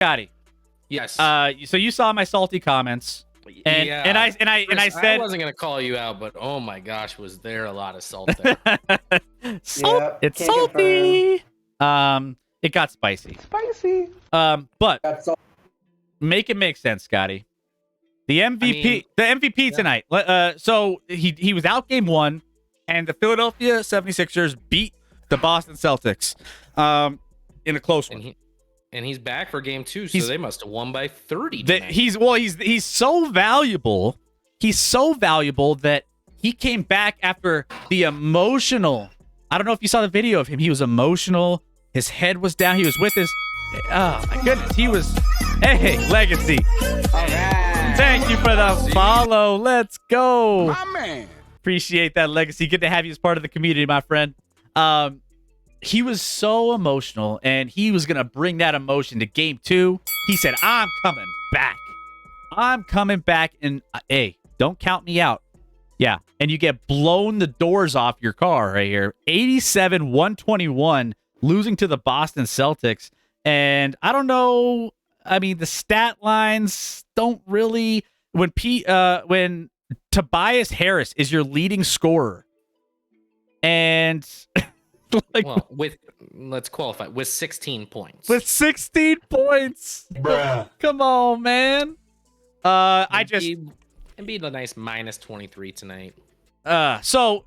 Scotty. Yes. So you saw my salty comments, and Yeah. and I Chris, said I wasn't gonna call you out, but oh my gosh, was there a lot of salt there? Salt. It's can't salty. It got spicy. Spicy. But That's all. make it make sense, Scotty. The MVP, the MVP tonight. So he was out game 1, and the Philadelphia 76ers beat the Boston Celtics in a close one. And he's back for game 2, so they must have won by 30 tonight. He's so valuable. He's so valuable that he came back after the emotional. I don't know if you saw the video of him. He was emotional. His head was down. He was with his. Oh my goodness. He was. Hey, Legacy. All right. Thank you for the follow. Let's go. My man. Appreciate that, Legacy. Good to have you as part of the community, my friend. He was so emotional, and he was going to bring that emotion to game 2. He said, I'm coming back. I'm coming back, and hey, don't count me out. Yeah, and you get blown the doors off your car right here. 87-121, losing to the Boston Celtics. And I don't know, I mean, the stat lines don't really... When Tobias Harris is your leading scorer, and... well, let's qualify with 16 points. With 16 points, Bruh. Come on, man. Embiid a nice minus 23 tonight. So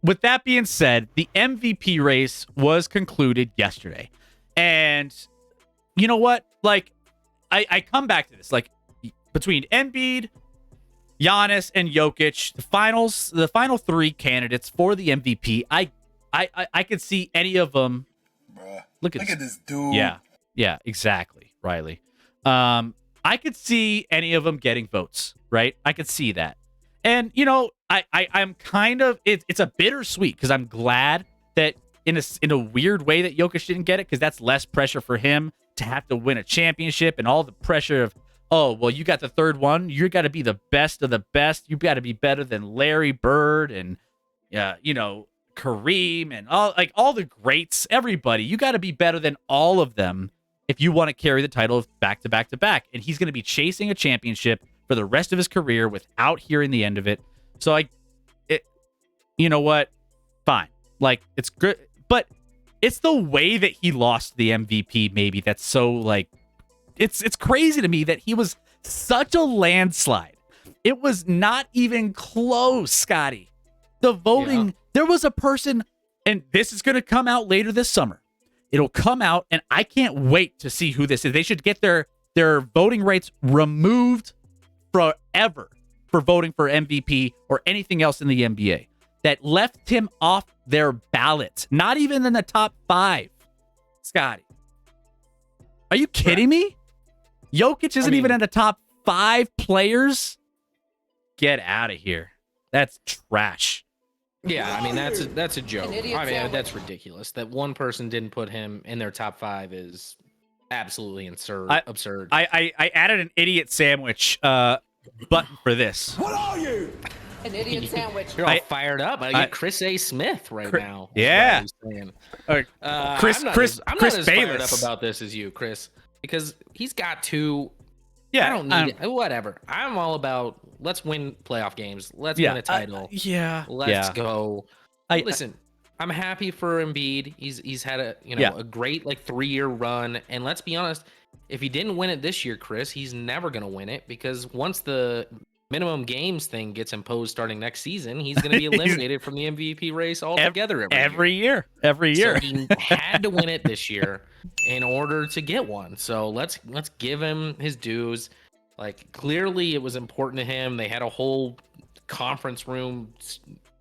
with that being said, the MVP race was concluded yesterday, and you know what? Like, I come back to this. Like, between Embiid, Giannis, and Jokic, the final 3 candidates for the MVP, I could see any of them. Bruh. Look at this dude. Yeah, exactly, Riley. I could see any of them getting votes, right? I could see that. And, you know, I'm kind of, it's a bittersweet, because I'm glad that in a weird way that Jokic didn't get it, because that's less pressure for him to have to win a championship, and all the pressure of, oh, well, you got the third one. You got to be the best of the best. You've got to be better than Larry Bird and, Kareem and all the greats, everybody. You got to be better than all of them if you want to carry the title back to back to back. And he's going to be chasing a championship for the rest of his career without hearing the end of it. So you know what? Fine. Like, it's good, but it's the way that he lost the MVP. Maybe that's so like, it's crazy to me that he was such a landslide. It was not even close, Scotty. The voting. Yeah. There was a person, and this is going to come out later this summer. It'll come out, and I can't wait to see who this is. They should get their voting rights removed forever for voting for MVP or anything else in the NBA. That left him off their ballot. Not even in the top 5, Scotty. Are you kidding me? Jokic isn't even in the top 5 players? Get out of here. That's trash. Yeah, I mean, that's a joke. I mean, that's ridiculous. That one person didn't put him in their top 5 is absolutely absurd. I added an idiot sandwich button for this. What are you? An idiot sandwich. You're all fired up. I get Chris A. Smith now. Yeah. Chris Bayless. I'm not as fired up about this as you, Chris, because he's got 2. Yeah, I don't need it. Whatever. I'm all about let's win playoff games. Let's win a title. Let's go. Listen, I'm happy for Embiid. He's had a great 3-year run. And let's be honest, if he didn't win it this year, Chris, he's never gonna win it, because once the minimum games thing gets imposed starting next season, he's going to be eliminated from the MVP race altogether every year. Every year. So he had to win it this year in order to get one. So let's give him his dues. Like, clearly it was important to him. They had a whole conference room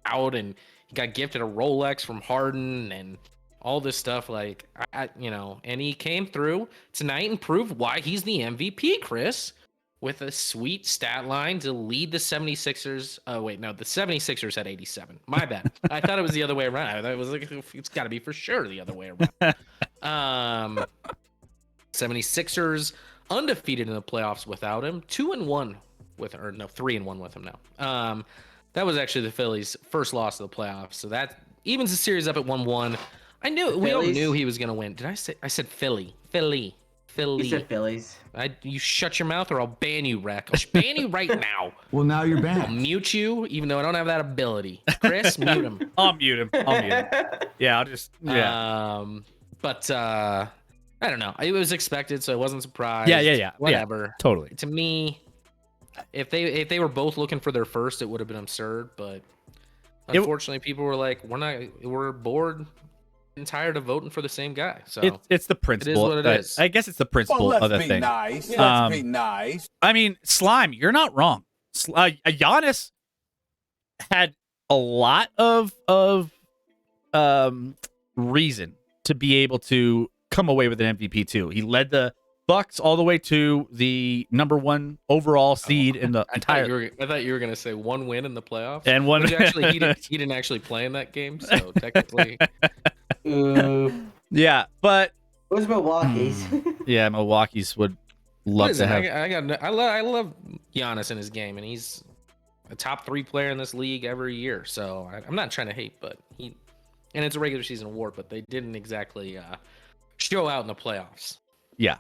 out, and he got gifted a Rolex from Harden and all this stuff. Like, and he came through tonight and proved why he's the MVP, Chris, with a sweet stat line to lead the 76ers. Oh, wait, no, the 76ers had 87. My bad. I thought it was the other way around. I thought it was like, it's got to be for sure the other way around. 76ers undefeated in the playoffs without him. 2-1 with, or no, 3-1 with him now. That was actually the Phillies' first loss of the playoffs. So that evens the series up at 1-1. We all knew he was going to win. Did I say? I said Philly. Philly. He said Phillies. You shut your mouth or I'll ban you, Rec. I'll ban you right now. Well, now you're I'll banned. mute you, even though I don't have that ability. Chris, mute him. I'll mute him. Yeah, I'll just But I don't know. It was expected, so I wasn't surprised. Yeah. Whatever. Yeah, totally. To me, if they were both looking for their first, it would have been absurd. But unfortunately, people were like, we're bored and tired of voting for the same guy. So it's the principle. It is what it is. I guess it's the principle of the thing. Nice. Let's be nice. I mean, Slime, you're not wrong. Giannis had a lot of reason to be able to come away with an MVP too. He led the Bucks all the way to the #1 overall seed in the entire. I thought you were gonna say one win in the playoffs. And one. Which actually, he didn't actually play in that game, so technically. Yeah, but Where's Milwaukee's? yeah, Milwaukee's would love to have. I love Giannis in his game, and he's a top 3 player in this league every year. So I'm not trying to hate, but and it's a regular season award, but they didn't exactly show out in the playoffs. Yeah,